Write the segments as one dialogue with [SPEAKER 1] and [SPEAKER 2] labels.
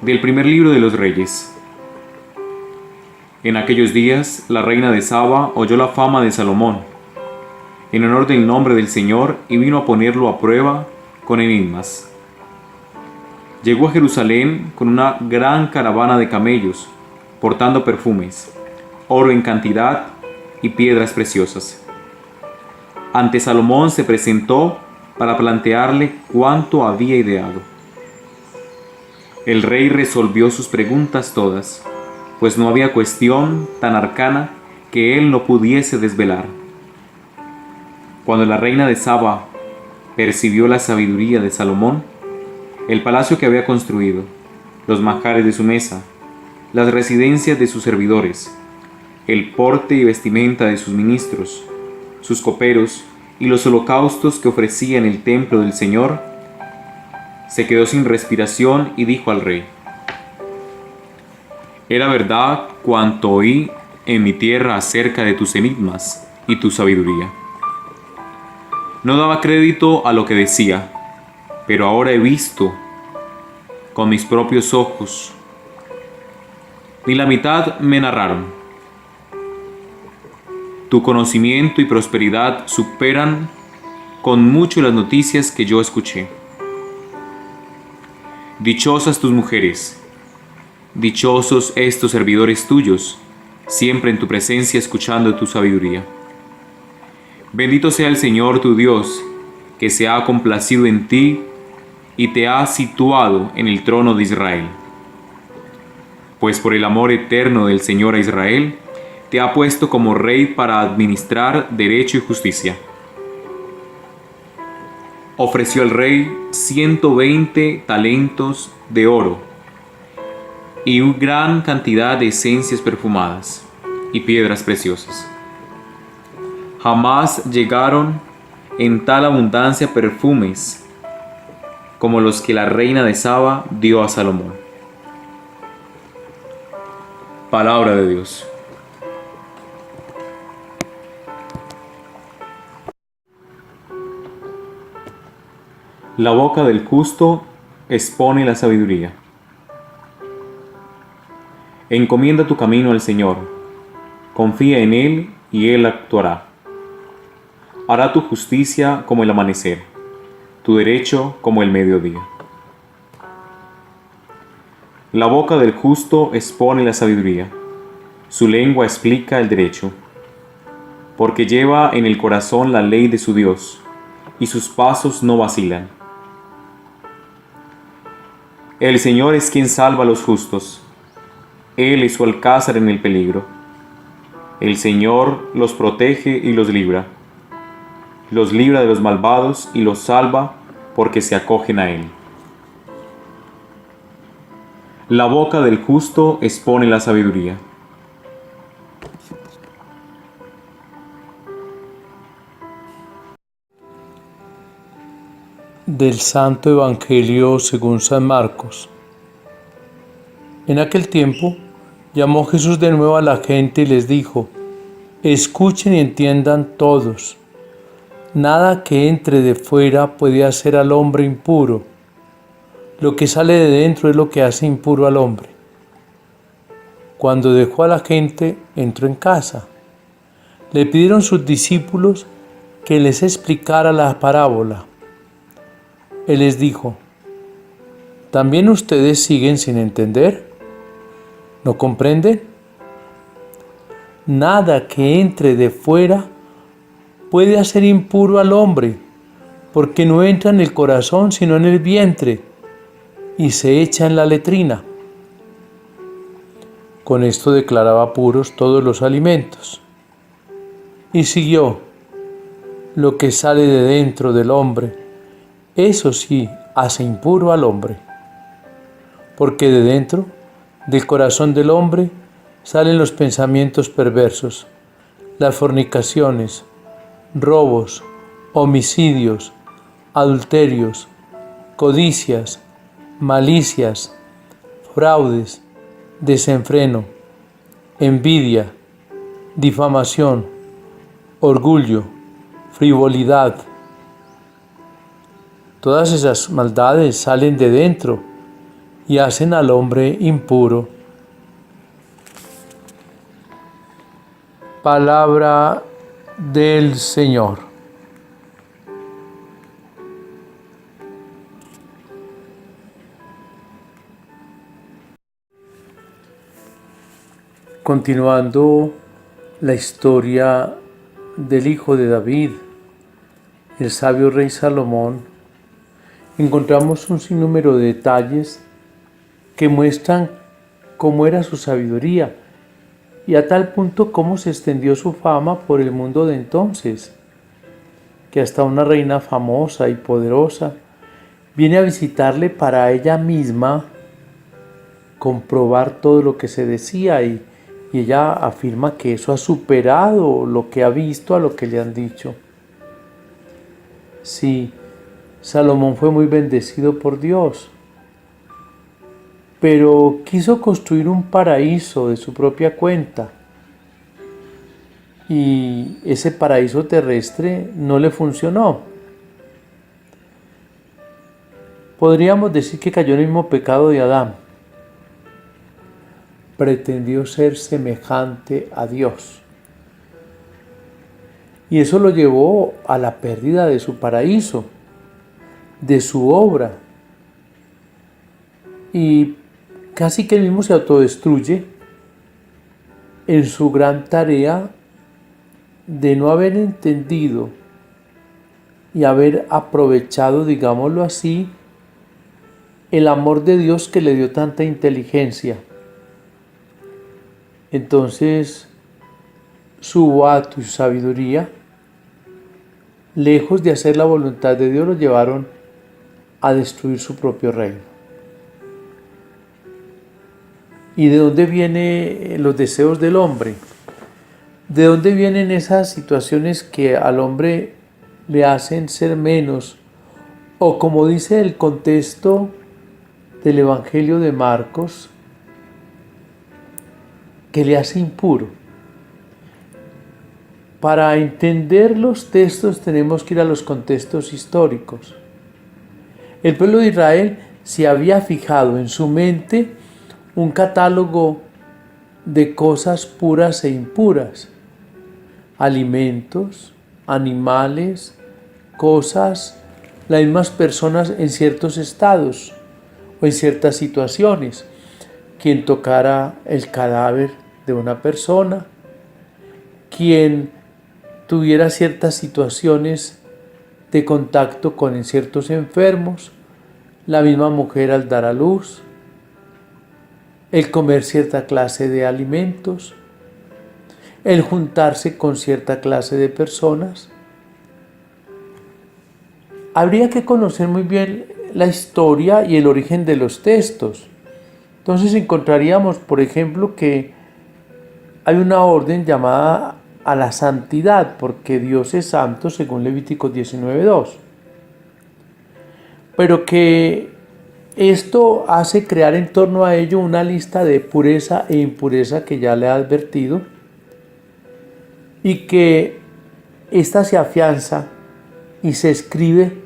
[SPEAKER 1] Del primer libro de los Reyes. En aquellos días, la reina de Saba oyó la fama de Salomón, en honor del nombre del Señor, y vino a ponerlo a prueba con enigmas. Llegó a Jerusalén con una gran caravana de camellos, portando perfumes, oro en cantidad y piedras preciosas. Ante Salomón se presentó para plantearle cuánto había ideado. El rey resolvió sus preguntas todas, pues no había cuestión tan arcana que él no pudiese desvelar. Cuando la reina de Saba percibió la sabiduría de Salomón, el palacio que había construido, los manjares de su mesa, las residencias de sus servidores, el porte y vestimenta de sus ministros, sus coperos y los holocaustos que ofrecía en el templo del Señor, se quedó sin respiración y dijo al rey: «Era verdad cuanto oí en mi tierra acerca de tus enigmas y tu sabiduría. No daba crédito a lo que decía, pero ahora he visto con mis propios ojos. Ni la mitad me narraron. Tu conocimiento y prosperidad superan con mucho las noticias que yo escuché. Dichosas tus mujeres, dichosos estos servidores tuyos, siempre en tu presencia escuchando tu sabiduría. Bendito sea el Señor tu Dios, que se ha complacido en ti y te ha situado en el trono de Israel. Pues por el amor eterno del Señor a Israel, te ha puesto como rey para administrar derecho y justicia». Ofreció al rey 120 talentos de oro y una gran cantidad de esencias perfumadas y piedras preciosas. Jamás llegaron en tal abundancia perfumes como los que la reina de Saba dio a Salomón. Palabra de Dios. La boca del justo expone la sabiduría. Encomienda tu camino al Señor, confía en Él y Él actuará. Hará tu justicia como el amanecer, tu derecho como el mediodía. La boca del justo expone la sabiduría, su lengua explica el derecho, porque lleva en el corazón la ley de su Dios, y sus pasos no vacilan. El Señor es quien salva a los justos. Él es su alcázar en el peligro. El Señor los protege y los libra. Los libra de los malvados y los salva porque se acogen a Él. La boca del justo expone la sabiduría.
[SPEAKER 2] Del Santo Evangelio según San Marcos. En aquel tiempo llamó Jesús de nuevo a la gente y les dijo: escuchen y entiendan todos. Nada que entre de fuera puede hacer al hombre impuro. Lo que sale de dentro es lo que hace impuro al hombre. Cuando dejó a la gente, entró en casa. Le pidieron sus discípulos que les explicara la parábola. Él les dijo: ¿también ustedes siguen sin entender? ¿No comprenden? Nada que entre de fuera puede hacer impuro al hombre, porque no entra en el corazón sino en el vientre y se echa en la letrina. Con esto declaraba puros todos los alimentos. Y siguió: lo que sale de dentro del hombre, eso sí hace impuro al hombre, porque de dentro, del corazón del hombre, salen los pensamientos perversos, las fornicaciones, robos, homicidios, adulterios, codicias, malicias, fraudes, desenfreno, envidia, difamación, orgullo, frivolidad. Todas esas maldades salen de dentro y hacen al hombre impuro. Palabra del Señor. Continuando la historia del hijo de David, el sabio rey Salomón, encontramos un sinnúmero de detalles que muestran cómo era su sabiduría y a tal punto cómo se extendió su fama por el mundo de entonces, que hasta una reina famosa y poderosa viene a visitarle para ella misma comprobar todo lo que se decía y ella afirma que eso ha superado lo que ha visto a lo que le han dicho. Sí, Salomón fue muy bendecido por Dios, pero quiso construir un paraíso de su propia cuenta y ese paraíso terrestre no le funcionó. Podríamos decir que cayó en el mismo pecado de Adán. Pretendió ser semejante a Dios. Y eso lo llevó a la pérdida de su paraíso, de su obra. Y casi que él mismo se autodestruye en su gran tarea de no haber entendido y haber aprovechado, digámoslo así, el amor de Dios que le dio tanta inteligencia. Entonces, su boato y su sabiduría, lejos de hacer la voluntad de Dios, lo llevaron a destruir su propio reino. ¿Y de dónde vienen los deseos del hombre? ¿De dónde vienen esas situaciones que al hombre le hacen ser menos? O como dice el contexto del Evangelio de Marcos, que le hace impuro. Para entender los textos tenemos que ir a los contextos históricos. El pueblo de Israel se había fijado en su mente un catálogo de cosas puras e impuras, alimentos, animales, cosas, las mismas personas en ciertos estados o en ciertas situaciones. Quien tocara el cadáver de una persona, quien tuviera ciertas situaciones de contacto con ciertos enfermos, la misma mujer al dar a luz, el comer cierta clase de alimentos, el juntarse con cierta clase de personas. Habría que conocer muy bien la historia y el origen de los textos. Entonces encontraríamos, por ejemplo, que hay una orden llamada a la santidad, porque Dios es santo, según Levítico 19:2. Pero que esto hace crear en torno a ello una lista de pureza e impureza que ya le he advertido, y que esta se afianza y se escribe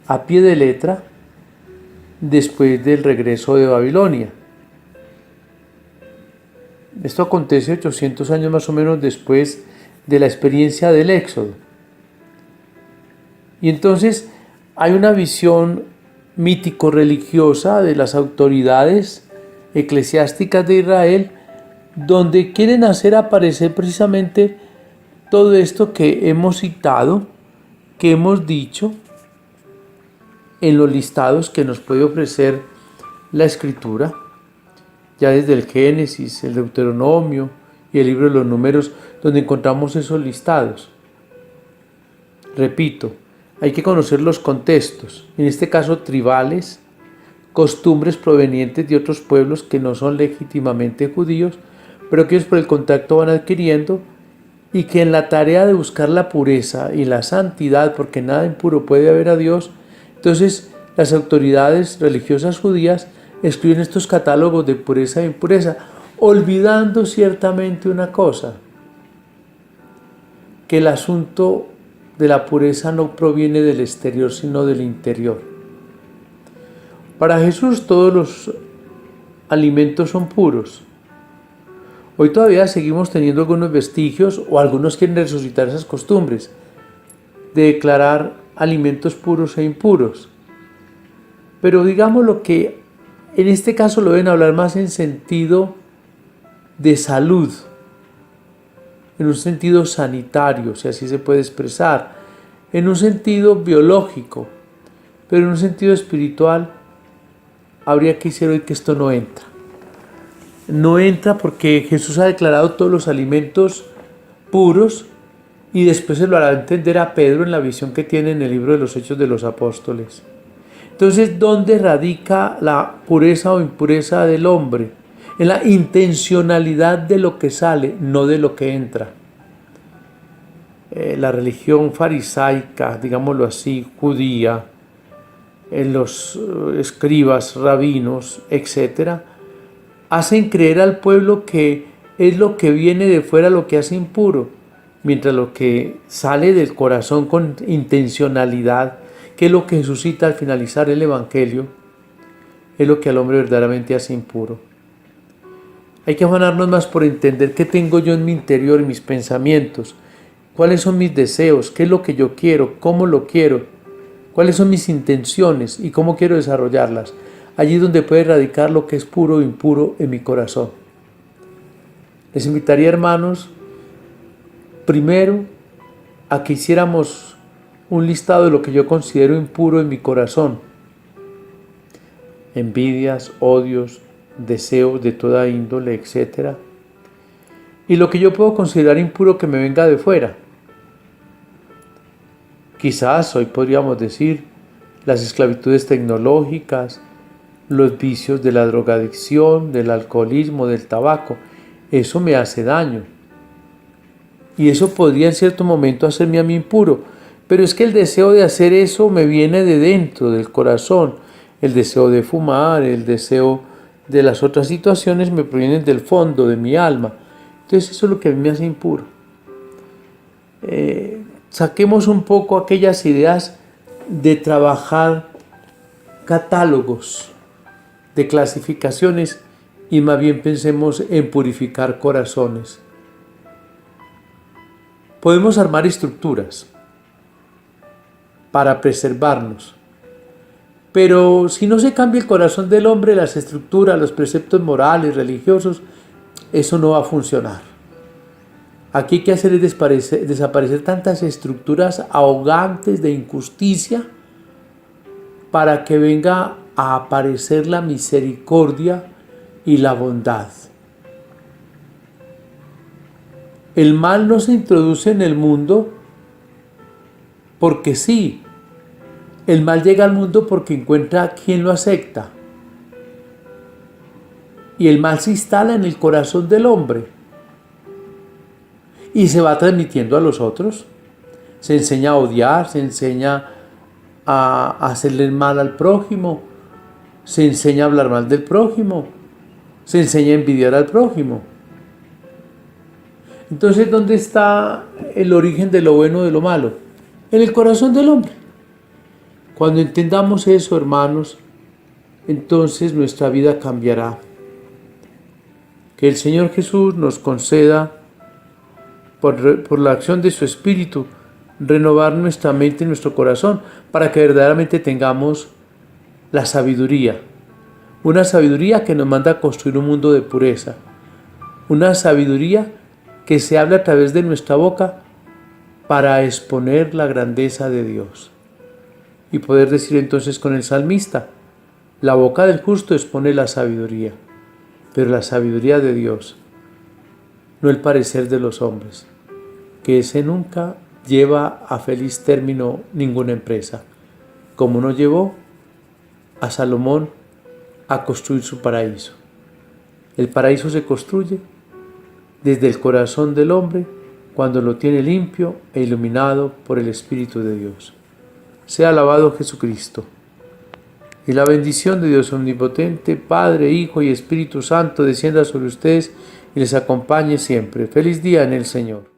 [SPEAKER 2] a pie de letra después del regreso de Babilonia. Esto acontece 800 años más o menos después de la experiencia del Éxodo. Y entonces hay una visión mítico-religiosa de las autoridades eclesiásticas de Israel, donde quieren hacer aparecer precisamente todo esto que hemos citado, que hemos dicho, en los listados que nos puede ofrecer la Escritura, ya desde el Génesis, el Deuteronomio y el libro de los Números, donde encontramos esos listados. Repito, hay que conocer los contextos, en este caso tribales, costumbres provenientes de otros pueblos que no son legítimamente judíos, pero que ellos por el contacto van adquiriendo, y que en la tarea de buscar la pureza y la santidad, porque nada impuro puede haber a Dios, entonces las autoridades religiosas judías escriben estos catálogos de pureza e impureza, olvidando ciertamente una cosa, que el asunto de la pureza no proviene del exterior, sino del interior. Para Jesús todos los alimentos son puros. Hoy todavía seguimos teniendo algunos vestigios, o algunos quieren resucitar esas costumbres de declarar alimentos puros e impuros. Pero digamos lo que en este caso lo deben hablar más en sentido de salud, en un sentido sanitario, si así se puede expresar, en un sentido biológico, pero en un sentido espiritual habría que decir hoy que esto no entra. No entra porque Jesús ha declarado todos los alimentos puros y después se lo hará entender a Pedro en la visión que tiene en el libro de los Hechos de los Apóstoles. Entonces, ¿dónde radica la pureza o impureza del hombre? En la intencionalidad de lo que sale, no de lo que entra. La religión farisaica, digámoslo así, judía, los escribas, rabinos, etc., hacen creer al pueblo que es lo que viene de fuera lo que hace impuro, mientras lo que sale del corazón con intencionalidad, que es lo que Jesús cita al finalizar el Evangelio, es lo que al hombre verdaderamente hace impuro. Hay que afanarnos más por entender qué tengo yo en mi interior, en mis pensamientos, cuáles son mis deseos, qué es lo que yo quiero, cómo lo quiero, cuáles son mis intenciones y cómo quiero desarrollarlas. Allí es donde puede radicar lo que es puro o impuro en mi corazón. Les invitaría, hermanos, primero a que hiciéramos un listado de lo que yo considero impuro en mi corazón. Envidias, odios, deseos de toda índole, etc. Y lo que yo puedo considerar impuro que me venga de fuera. Quizás hoy podríamos decir las esclavitudes tecnológicas, los vicios de la drogadicción, del alcoholismo, del tabaco. Eso me hace daño. Y eso podría en cierto momento hacerme a mí impuro. Pero es que el deseo de hacer eso me viene de dentro, del corazón. El deseo de fumar, el deseo de las otras situaciones me provienen del fondo de mi alma. Entonces eso es lo que a mí me hace impuro. Saquemos un poco aquellas ideas de trabajar catálogos de clasificaciones y más bien pensemos en purificar corazones. Podemos armar estructuras para preservarnos, pero si no se cambia el corazón del hombre, las estructuras, los preceptos morales, religiosos, eso no va a funcionar. Aquí hay que hacer es desaparecer tantas estructuras ahogantes de injusticia para que venga a aparecer la misericordia y la bondad. El mal no se introduce en el mundo porque sí. El mal llega al mundo porque encuentra a quien lo acepta. Y el mal se instala en el corazón del hombre. Y se va transmitiendo a los otros. Se enseña a odiar, se enseña a hacerle el mal al prójimo, se enseña a hablar mal del prójimo, se enseña a envidiar al prójimo. Entonces, ¿dónde está el origen de lo bueno o de lo malo? En el corazón del hombre. Cuando entendamos eso, hermanos, entonces nuestra vida cambiará. Que el Señor Jesús nos conceda, por la acción de su Espíritu, renovar nuestra mente y nuestro corazón para que verdaderamente tengamos la sabiduría. Una sabiduría que nos manda a construir un mundo de pureza. Una sabiduría que se habla a través de nuestra boca para exponer la grandeza de Dios. Y poder decir entonces con el salmista, la boca del justo expone la sabiduría, pero la sabiduría de Dios, no el parecer de los hombres, que ese nunca lleva a feliz término ninguna empresa, como no llevó a Salomón a construir su paraíso. El paraíso se construye desde el corazón del hombre cuando lo tiene limpio e iluminado por el Espíritu de Dios. Sea alabado Jesucristo. Y la bendición de Dios omnipotente, Padre, Hijo y Espíritu Santo, descienda sobre ustedes y les acompañe siempre. Feliz día en el Señor.